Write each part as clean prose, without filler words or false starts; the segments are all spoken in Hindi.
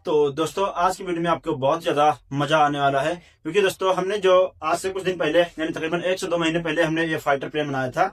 तो दोस्तों आज की वीडियो में आपको बहुत ज्यादा मजा आने वाला है, क्योंकि दोस्तों हमने जो आज से कुछ दिन पहले यानी तकरीबन 1 से 2 महीने पहले हमने ये फाइटर प्लेन बनाया था,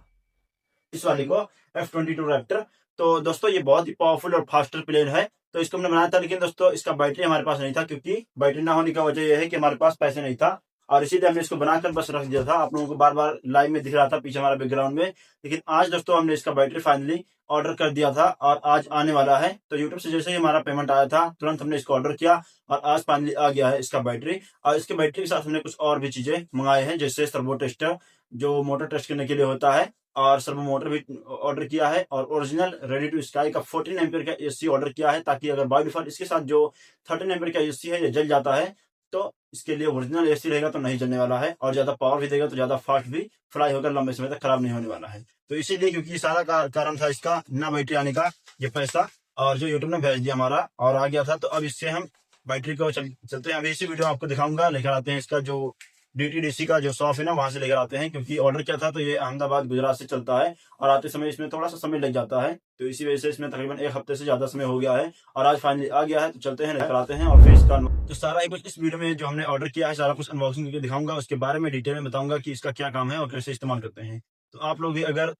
इस वाले को F-22 रैप्टर। तो दोस्तों ये बहुत ही पावरफुल और फास्टर प्लेन है। तो इसको हमने बनाया था, लेकिन दोस्तों इसका बैटरी हमारे पास नहीं था, क्योंकि बैटरी ना होने का वजह यह है कि हमारे पास पैसे नहीं था, और इसीलिए हमने इसको बनाकर बस रख दिया था। आप लोगों को बार बार लाइव में दिख रहा था पीछे हमारा बैकग्राउंड में। लेकिन आज दोस्तों हमने इसका बैटरी फाइनली ऑर्डर कर दिया था और आज आने वाला है। तो यूट्यूब से जैसे ही हमारा पेमेंट आया था तुरंत हमने इसको ऑर्डर किया और आज फाइनली आ गया है इसका बैटरी। और इसके बैटरी के साथ हमने कुछ और भी चीजें मंगाए हैं, जैसे सर्वो टेस्टर जो मोटर टेस्ट करने के लिए होता है, और सर्वो मोटर भी ऑर्डर किया है, और ओरिजिनल रेडी टू स्काई का 14 एम्पियर का एसी ऑर्डर किया है, ताकि अगर बाय डिफॉल्ट इसके साथ जो 13 एम्पियर का एसी है ये जल जाता है तो इसके लिए ओरिजिनल एसी रहेगा तो नहीं जलने वाला है, और ज्यादा पावर भी देगा तो ज्यादा फास्ट भी फ्लाई होकर लंबे समय तक खराब नहीं होने वाला है। तो इसीलिए, क्योंकि ये सारा कारण था इसका ना बैटरी आने का, ये पैसा और जो यूट्यूब ने भेज दिया हमारा और आ गया था, तो अब इससे हम बैटरी को चलते हैं। अभी इसी वीडियो आपको दिखाऊंगा, लेकर आते हैं इसका जो डीटीडीसी का जो शॉप है ना वहां से लेकर आते हैं, क्योंकि ऑर्डर किया था तो ये अहमदाबाद गुजरात से चलता है और आते समय इसमें थोड़ा सा समय लग जाता है, तो इसी वजह से इसमें तकरीबन 1 हफ्ते से ज्यादा समय हो गया है और आज फाइनली आ गया है। तो चलते हैं, लेकर आते हैं और फिर इसका तो सारा ही कुछ इस वीडियो में जो हमने ऑर्डर किया है सारा कुछ अनबॉक्सिंग करके दिखाऊंगा, उसके बारे में डिटेल में बताऊंगा कि इसका क्या काम है और कैसे इस्तेमाल करते हैं। तो आप लोग भी अगर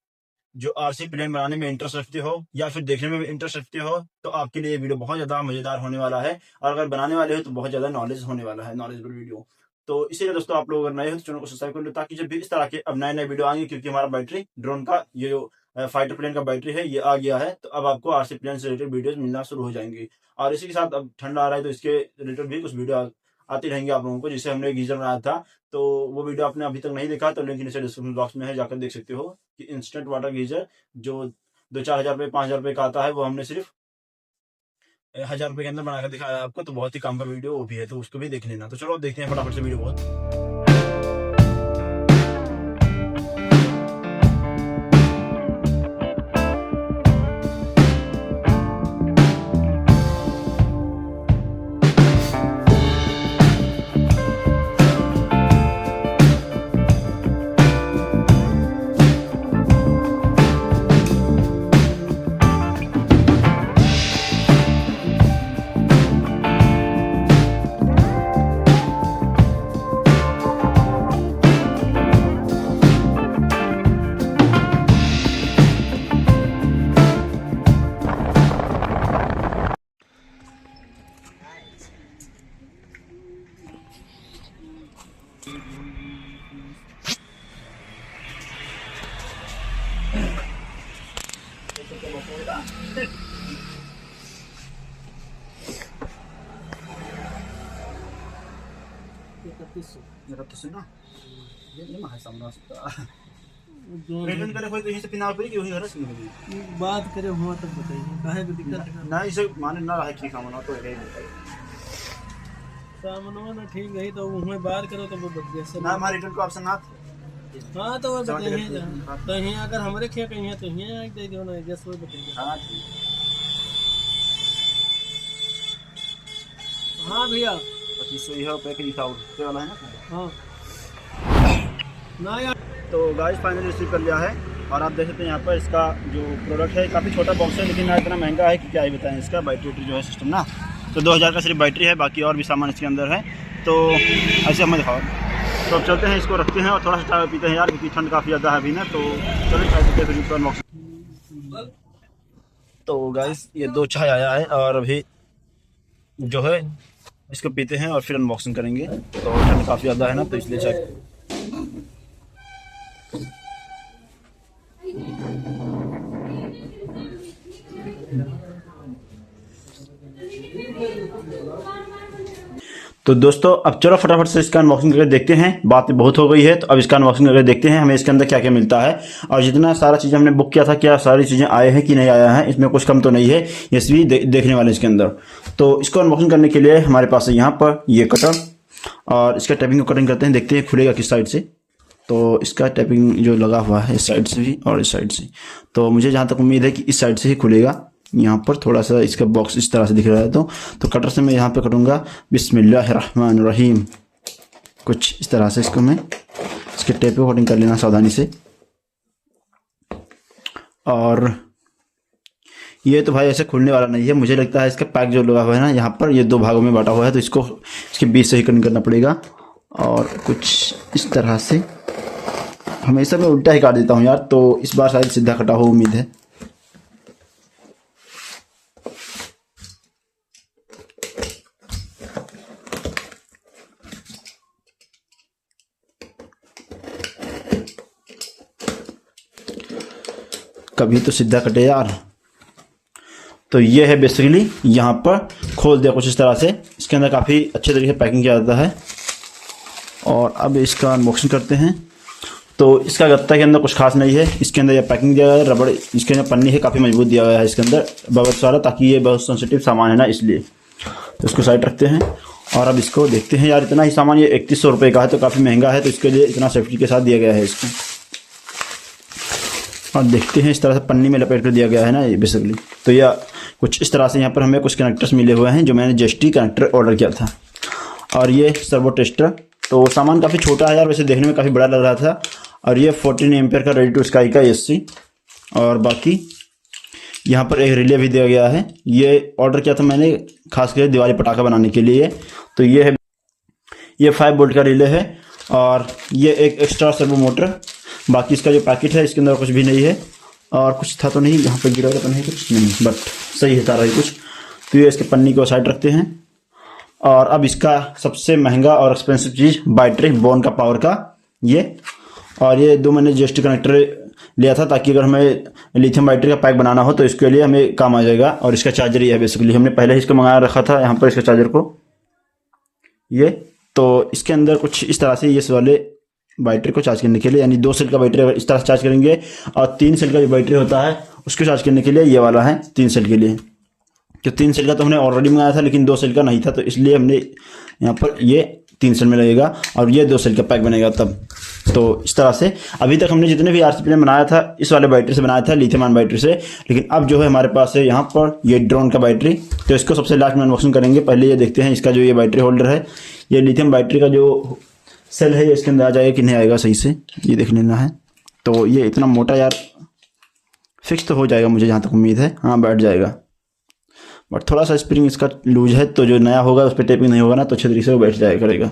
जो आरसी प्लेन बनाने में इंटरेस्ट रखते हो या फिर देखने में भी इंटरेस्ट रखते हो तो आपके लिए ये वीडियो बहुत ज्यादा मजेदार होने वाला है, और अगर बनाने वाले हो तो बहुत ज्यादा नॉलेज होने वाला है, नॉलेजेबल वीडियो। तो इसीलिए दोस्तों आप लोग अगर नए हो तो चैनल को सब्सक्राइब कर लो, ताकि जब भी इस तरह के अब नए नए वीडियो आएंगे, क्योंकि हमारा बैटरी ड्रोन का ये जो फाइटर प्लेन का बैटरी है ये आ गया है, तो अब आपको आरसी प्लेन से रिलेटेड वीडियोज मिलना शुरू हो जाएंगी। और इसी के साथ अब ठंड आ रहा है तो इसके रिलेटेड भी कुछ वीडियो आती रहेंगी आप लोगों को। जिसे हमने गीजर बनाया था तो वो वीडियो आपने अभी तक नहीं देखा तो लिंक नीचे डिस्क्रिप्शन बॉक्स में है, जाकर देख सकते हो कि इंस्टेंट वाटर गीजर जो 2-4 हज़ार रुपये 5 हज़ार रुपये का आता है, वो हमने सिर्फ 1,000 रुपये के अंदर बनाकर दिखाया आपको। तो बहुत ही काम का वीडियो वो भी है, तो उसको भी देख लेना। तो चलो अब देखते हैं फटाफट से वीडियो बहुत। रिटर्न करे कोई तो यहीं से पिना पड़ी कि वही घर से बात करे हुआ तब बताइए काहे को दिक्कत है ना, इसे माने ना रहे ठीक हमना तो है सामनो ना ठीक रही तो उसमें बात करो तो वो बच गया ना, हमारे रिटर्न को ऑप्शन ना था। हाँ तो वो बताइए तो यहीं अगर हमारे क्या कहीं है तो यहीं आके दे दो ना, जैसे वो बताइए। हाँ ठीक। हाँ भैया 2500 रुपये का लिखा वाला है ना। हाँ ना यार। तो गाइस फाइनली रिसीव कर लिया है, और आप देख सकते हैं यहाँ पर इसका जो प्रोडक्ट है काफ़ी छोटा बॉक्स है, लेकिन ना इतना महंगा है कि क्या ही बताएं। इसका बैटरी जो है सिस्टम ना, तो 2000 का सिर्फ बैटरी है, बाकी और भी सामान इसके अंदर है। तो ऐसे हमें दिखाओ। तो अब चलते हैं, इसको रखते हैं और थोड़ा सा चाय पीते हैं यार, क्योंकि ठंड काफ़ी ज़्यादा है अभी ना। तो चलो चाय पीते हैं फिर अनबॉक्सिंग। तो गाइस ये 2 चाय आया है और अभी जो है इसको पीते हैं और फिर अनबॉक्सिंग करेंगे। तो ठंड काफ़ी ज़्यादा है ना, तो इसलिए चाय तो दोस्तों अब चलो फटाफट से इसका अनबॉक्सिंग करके देखते हैं। बात बहुत हो गई है तो अब इसका अनबॉक्सिंग करके देखते हैं हमें इसके अंदर क्या क्या मिलता है, और जितना सारा चीज़ हमने बुक किया था क्या सारी चीज़ें आए हैं कि नहीं आया है, इसमें कुछ कम तो नहीं है, ये भी देखने वाले इसके अंदर। तो इसको अनबॉक्सिंग करने के लिए हमारे पास है यहाँ पर ये कटर, और इसका टैपिंग को कटिंग करते हैं, देखते हैं खुलेगा किस साइड से। तो इसका टैपिंग जो लगा हुआ है इस साइड से भी और इस साइड से, तो मुझे जहाँ तक उम्मीद है कि इस साइड से ही खुलेगा। यहाँ पर थोड़ा सा इसका बॉक्स इस तरह से दिख रहा है, तो कटर से मैं यहाँ पे कटूंगा बिस्मिल्लाहिर्रहमानिर्रहीम, कुछ इस तरह से इसको मैं इसके टेप पे कटिंग कर लेना सावधानी से। और ये तो भाई ऐसे खुलने वाला नहीं है, मुझे लगता है इसका पैक जो लगा हुआ है ना यहाँ पर, ये 2 भागों में बांटा हुआ है, तो इसको इसके बीच से ही कटिंग करना पड़ेगा। और कुछ इस तरह से, हमेशा मैं उल्टा ही काट देता हूँ यार, तो इस बार शायद सीधा कटा हो, उम्मीद है। कभी तो सीधा कटे यार। तो ये है बेसिकली, यहाँ पर खोल दिया कुछ इस तरह से, इसके अंदर काफ़ी अच्छे तरीके से पैकिंग किया जाता है। और अब इसका अनबॉक्सिंग करते हैं। तो इसका गत्ता के अंदर कुछ खास नहीं है, इसके अंदर यह पैकिंग दिया गया है, रबड़ इसके अंदर पन्नी है, काफ़ी मजबूत दिया गया है इसके अंदर बबल सारा, ताकि ये बहुत सेंसिटिव सामान है ना, इसलिए। तो इसको साइड रखते हैं और अब इसको देखते हैं यार। इतना ही सामान, ये 3100 रुपये का है, तो काफ़ी महंगा है, तो इसके लिए इतना सेफ्टी के साथ दिया गया है इसको। और देखते हैं, इस तरह से पन्नी में लपेट कर दिया गया है ना ये बेसिकली। तो यह कुछ इस तरह से यहाँ पर हमें कुछ कनेक्टर्स मिले हुए हैं, जो मैंने JST कनेक्टर ऑर्डर किया था। और ये सर्वो टेस्टर, तो सामान काफ़ी छोटा है यार, वैसे देखने में काफ़ी बड़ा लग रहा था। और ये 14 एम्पियर का रेडी टू स्काई का AC। और बाकी यहाँ पर एक रिले भी दिया गया है, ये ऑर्डर किया था मैंने खास कर दिवाली पटाखा बनाने के लिए। तो ये है, ये 5 वोल्ट का रिले है। और ये एक एक्स्ट्रा सर्वो मोटर। बाकी इसका जो पैकेट है, इसके अंदर कुछ भी नहीं है, और कुछ था तो नहीं, यहाँ पे गिरा हुआ तो नहीं कुछ नहीं, बट सही है सारा ही कुछ। तो ये इसके पन्नी को साइड रखते हैं। और अब इसका सबसे महंगा और एक्सपेंसिव चीज़, बैटरी बोन का पावर का ये। और ये 2 मैंने JST कनेक्टर लिया था, ताकि अगर हमें लिथियम बैटरी का पैक बनाना हो तो इसके लिए हमें काम आ जाएगा। और इसका चार्जर ये है बेसिकली, हमने पहले ही इसको मंगाया रखा था यहाँ पर, इसका चार्जर को ये। तो इसके अंदर कुछ इस तरह से, ये वाले बैटरी को चार्ज करने के लिए, यानी 2 सेल का बैटरी अगर इस तरह से चार्ज करेंगे, और 3 सेल का जो बैटरी होता है उसको चार्ज करने के लिए ये वाला है 3 सेल के लिए। तो 3 सेल का तो हमने ऑलरेडी मंगाया था, लेकिन 2 सेल का नहीं था, तो इसलिए हमने यहाँ पर ये 3 सेल में लगेगा, और ये 2 सेल का पैक बनेगा तब। तो इस तरह से अभी तक हमने जितने भी RC प्लेन बनाया था, इस वाले बैटरी से बनाया था, लिथियम आयन बैटरी से। लेकिन अब जो है हमारे पास है यहाँ पर ये ड्रोन का बैटरी, तो इसको सबसे लास्ट में अनबॉक्सिंग करेंगे। पहले ये देखते हैं इसका जो ये बैटरी होल्डर है, ये लिथियम बैटरी का जो सेल है, ये इसके अंदर आ जाएगा कि नहीं आएगा सही से, ये देख लेना है। तो ये इतना मोटा यार, फिक्स तो हो जाएगा मुझे जहाँ तक उम्मीद है, हाँ बैठ जाएगा। बट थोड़ा सा स्प्रिंग इसका लूज है, तो जो नया होगा उस पर टेपिंग नहीं होगा ना, तो अच्छे तरीके से वो बैठ जाएगा करेगा।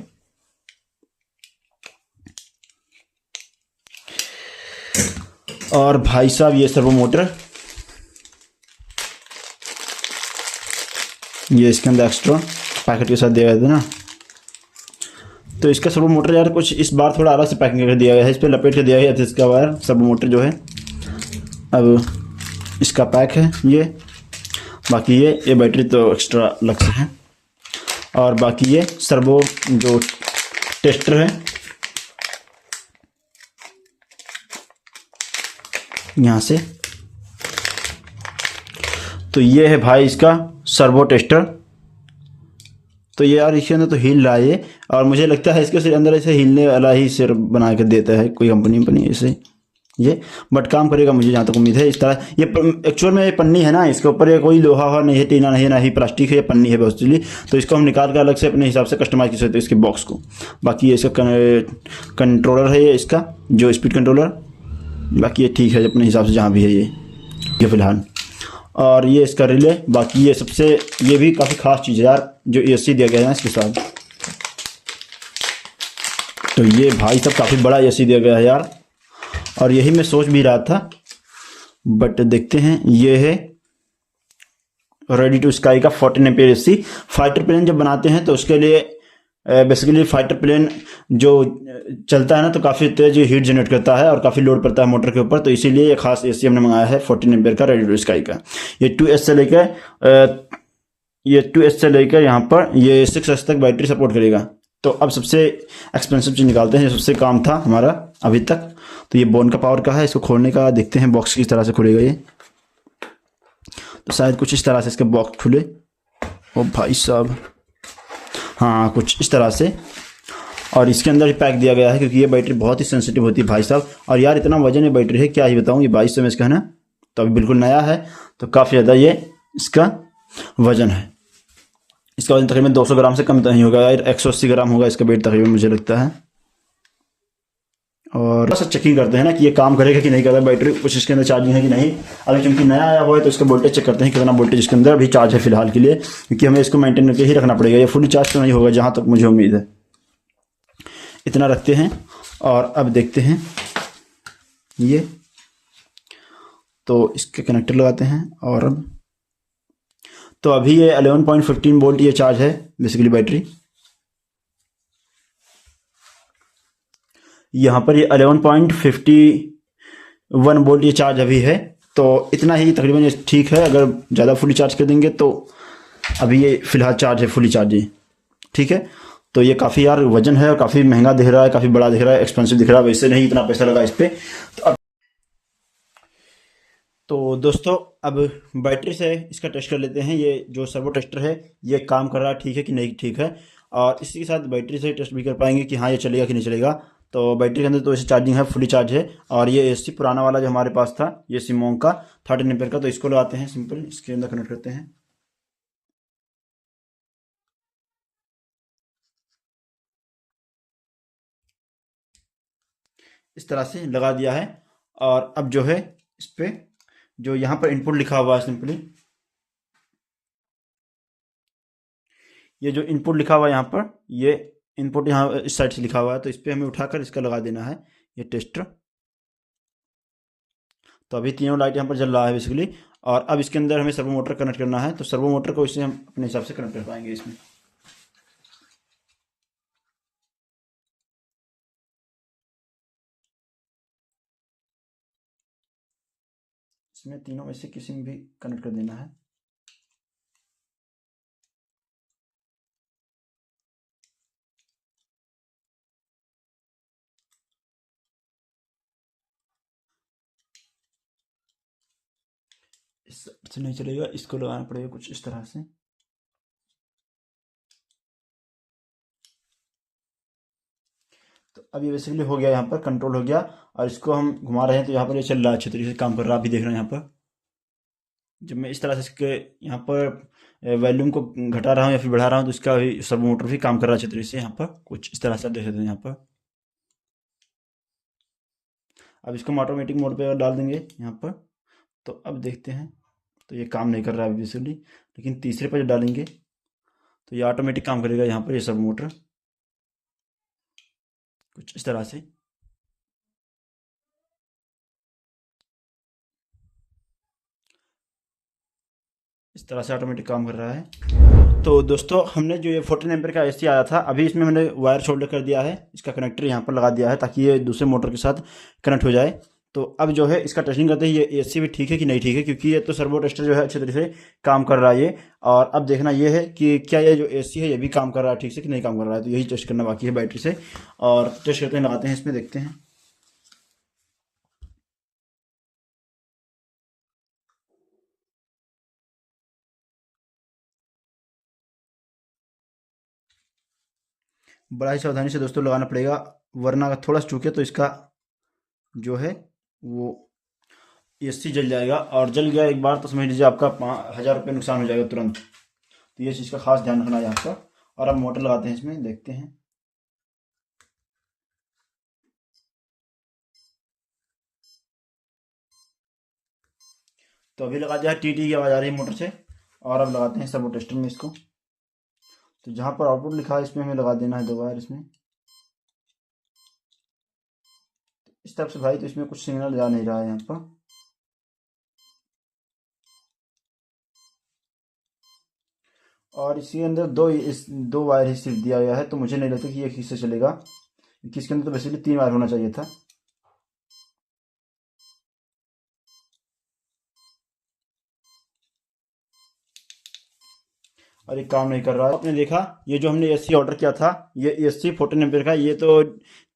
और भाई साहब, ये सर्वो मोटर, ये इसके अंदर एक्स्ट्रा पैकेट के साथ दिया गया था ना। तो इसका सर्वो मोटर यार कुछ इस बार थोड़ा अलग से पैकिंग करके दिया गया है, इस पर लपेट के दिया गया था इसका वायर, सर्वो मोटर जो है। अब इसका पैक है ये, बाकी ये बैटरी तो एक्स्ट्रा अलग से है। और बाकी ये सर्वो जो टेस्टर है यहाँ से, तो ये है भाई इसका सर्वो टेस्टर। तो ये यार इसके अंदर तो हिल रहा है ये, और मुझे लगता है इसके सिर अंदर ऐसे हिलने वाला ही सिर बना के देता है कोई कंपनी ऐसे ये, बट काम करेगा मुझे जहाँ तक उम्मीद है। इस तरह ये एक्चुअल में ये पन्नी है ना, इसके ऊपर ये कोई लोहा नहीं है, टीना नहीं है, ना ही प्लास्टिक है, ये पन्नी है बेसिकली। तो इसको हम निकाल कर अलग से अपने हिसाब से कस्टमाइज कर सकते हैं इसके बॉक्स को। बाकी ये इसका कंट्रोलर है, ये इसका जो स्पीड कंट्रोलर, बाकी ये ठीक है अपने हिसाब से जहाँ भी है ये फिलहाल। और ये इसका रिले, बाकी ये सबसे, ये भी काफ़ी खास चीज़ है यार, जो AC दिया गया है ना इसके साथ। तो ये भाई सब काफ़ी बड़ा AC दिया गया है यार, और यही मैं सोच भी रहा था, बट देखते हैं। ये है रेडी टू स्काई का 14 एम्पियर AC। फाइटर प्लेन जब बनाते हैं तो उसके लिए बेसिकली फाइटर प्लेन जो चलता है ना, तो काफ़ी तेज हीट जनरेट करता है और काफ़ी लोड पड़ता है मोटर के ऊपर, तो इसीलिए ये खास AC हमने मंगाया है 14 एम्पियर का रेडी टू स्काई का। ये 2S से लेकर यहाँ पर ये 6S तक बैटरी सपोर्ट करेगा। तो अब सबसे एक्सपेंसिव चीज़ निकालते हैं, जो सबसे काम था हमारा अभी तक। तो ये बोन का पावर का है, इसको खोलने का देखते हैं बॉक्स किस तरह से खुलेगा ये। तो शायद कुछ इस तरह से इसका बॉक्स खुले, ओ भाई साहब, हाँ कुछ इस तरह से। और इसके अंदर ही पैक दिया गया है, क्योंकि ये बैटरी बहुत ही सेंसिटिव होती है भाई साहब। और यार इतना वजन है बैटरी है, क्या ही बताऊँ। ये 2200 mAh का है ना, तो अभी बिल्कुल नया है, तो काफ़ी ज़्यादा ये इसका वजन है। इसका वजन तकरीबन 200 ग्राम से कम तो नहीं होगा यार, 180 ग्राम होगा इसका वेट तकरीबन मुझे लगता है। और बस चेकिंग करते हैं ना कि ये काम करेगा कि नहीं करता, बैटरी कुछ इसके अंदर चार्जिंग है कि नहीं। अभी चूंकि नया आया हुआ है तो इसका वोल्टेज चेक करते हैं कितना वोल्टेज इसके अंदर अभी चार्ज है फिलहाल के लिए, क्योंकि हमें इसको मेंटेन करके ही रखना पड़ेगा। ये फुली चार्ज तो नहीं होगा जहाँ तक मुझे उम्मीद है। इतना रखते हैं और अब देखते हैं ये, तो इसके कनेक्टर लगाते हैं और अब तो अभी ये 11.15 वोल्ट ये चार्ज है बेसिकली बैटरी। यहाँ पर ये 11.51 वोल्ट ये चार्ज अभी है, तो इतना ही तकरीबन ये ठीक है। अगर ज़्यादा फुली चार्ज कर देंगे तो अभी ये फ़िलहाल चार्ज है, फुली चार्ज है, ठीक है। तो ये काफ़ी यार वजन है और काफ़ी महंगा दिख रहा है, काफ़ी बड़ा दिख रहा है, एक्सपेंसिव दिख रहा है। वैसे नहीं इतना पैसा लगा इस पर। तो दोस्तों अब बैटरी से इसका टेस्ट कर लेते हैं। ये जो सर्वो टेस्टर है ये काम कर रहा है ठीक है कि नहीं ठीक है, और इसी के साथ बैटरी से टेस्ट भी कर पाएंगे कि हाँ ये चलेगा कि नहीं चलेगा। तो बैटरी के अंदर तो ऐसे चार्जिंग है, फुली चार्ज है। और ये एसी पुराना वाला जो हमारे पास था ये सिमोंग का 13 एम्पीयर का, तो इसको लगाते हैं सिंपल, इसके अंदर कनेक्ट करते हैं। इस तरह से लगा दिया है। और अब जो है इस पर जो यहाँ पर इनपुट लिखा हुआ है सिंपली, ये जो इनपुट लिखा हुआ है यहाँ पर, ये इनपुट यहाँ इस साइड से लिखा हुआ है, तो इस पर हमें उठाकर इसका लगा देना है ये टेस्टर। तो अभी तीनों लाइट यहाँ पर जल रहा है बेसिकली। और अब इसके अंदर हमें सर्वो मोटर कनेक्ट करना है, तो सर्वो मोटर को इससे हम अपने हिसाब से कनेक्ट कर पाएंगे इसमें। इसमें तीनों में से किसी में भी कनेक्ट कर देना है। इससे नहीं चलेगा, इसको लगाना पड़ेगा कुछ इस तरह से। तो अब ये बेसिकली हो गया, यहाँ पर कंट्रोल हो गया। और इसको हम घुमा रहे हैं तो यहाँ पर ये चल रहा है, अच्छे तरीके से काम कर रहा है। अभी देख रहे हैं यहाँ पर जब मैं इस तरह से इसके यहाँ पर वॉल्यूम को घटा रहा हूँ या फिर बढ़ा रहा हूँ तो इसका भी सर्वो मोटर भी काम कर रहा है अच्छे तरीके से। यहाँ पर कुछ इस तरह से आप देख सकते हैं यहाँ पर। अब इसको हम ऑटोमेटिक मोड पे डाल देंगे यहाँ पर। तो अब देखते हैं, तो ये काम नहीं कर रहा है अभी बेसिकली, लेकिन तीसरे पर जब डालेंगे तो ये ऑटोमेटिक काम करेगा यहाँ पर ये सर्वो मोटर कुछ इस तरह से। इस तरह से ऑटोमेटिक काम कर रहा है। तो दोस्तों हमने जो ये 14 एम्पीयर का एसी आया था, अभी इसमें मैंने वायर शोल्डर कर दिया है, इसका कनेक्टर यहाँ पर लगा दिया है ताकि ये दूसरे मोटर के साथ कनेक्ट हो जाए। तो अब जो है इसका टेस्टिंग करते हैं ये एसी भी ठीक है कि नहीं ठीक है, क्योंकि ये तो सर्वो टेस्टर जो है अच्छे तरीके से काम कर रहा है ये। और अब देखना ये है कि क्या ये जो एसी है ये भी काम कर रहा है ठीक से कि नहीं काम कर रहा है, तो यही टेस्ट करना बाकी है बैटरी से। और टेस्ट करते हैं, लगाते हैं इसमें, देखते हैं। बड़ा ही सावधानी से दोस्तों लगाना पड़ेगा, वरना अगर थोड़ा सा चूके तो इसका जो है वो एसी जल जाएगा। और जल गया एक बार तो समझ लीजिए आपका 5,000 रुपये नुकसान हो जाएगा तुरंत। तो ये चीज़ का खास ध्यान रखना है यहाँ पर। और अब मोटर लगाते हैं इसमें, देखते हैं। तो अभी लगा दिया है, टी की आवाज़ आ रही है मोटर से। और अब लगाते हैं सर्वो टेस्टर में इसको। तो जहाँ पर आउटपुट लिखा है इसमें हमें लगा देना है 2 वायर इसमें। इस तरफ से भाई तो इसमें कुछ सिग्नल जा नहीं रहा है यहाँ पर। और इसके अंदर दो वायर ही सिर्फ दिया गया है, तो मुझे नहीं लगता कि ये किससे चलेगा, क्योंकि इसके अंदर तो बेसिकली 3 वायर होना चाहिए था। और ये काम नहीं कर रहा है। आपने देखा ये जो हमने एसी ऑर्डर किया था, ये एसी 14 एम्पीयर का, ये तो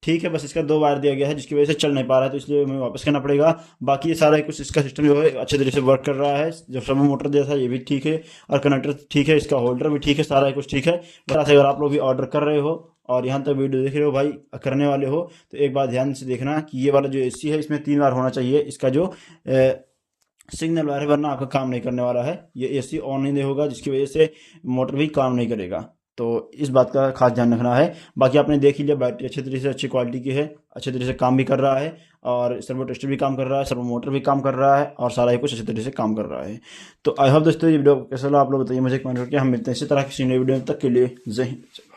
ठीक है, बस इसका 2 वायर दिया गया है जिसकी वजह से चल नहीं पा रहा है, तो इसलिए हमें वापस करना पड़ेगा। बाकी ये सारा कुछ इसका सिस्टम जो है अच्छे तरीके से वर्क कर रहा है। जो सर्वो मोटर दिया था ये भी ठीक है, और कनेक्टर ठीक है, इसका होल्डर भी ठीक है, सारा कुछ ठीक है। बस अगर आप लोग भी ऑर्डर कर रहे हो और यहाँ तक वीडियो देख रहे हो भाई, करने वाले हो, तो एक बार ध्यान से देखना कि ये वाला जो एसी है इसमें 3 वायर होना चाहिए, इसका जो सिग्नल वायर है, वरना आपका काम नहीं करने वाला है। ये एसी ऑन नहीं होगा जिसकी वजह से मोटर भी काम नहीं करेगा। तो इस बात का खास ध्यान रखना है। बाकी आपने देख ही लिया, बैटरी अच्छी तरीके से अच्छी क्वालिटी की है, अच्छे तरीके से काम भी कर रहा है, और सर्वो टेस्टर भी काम कर रहा है, सर्वो मोटर भी काम कर रहा है, और सारा ही कुछ अच्छे तरीके से काम कर रहा है। तो आई होप दोस्तों ये वीडियो कैसा लगा आप लोग बताइए मुझे कमेंट करके। हम मिलते हैं इसी तरह की नई वीडियो, तक के लिए जय हिंद।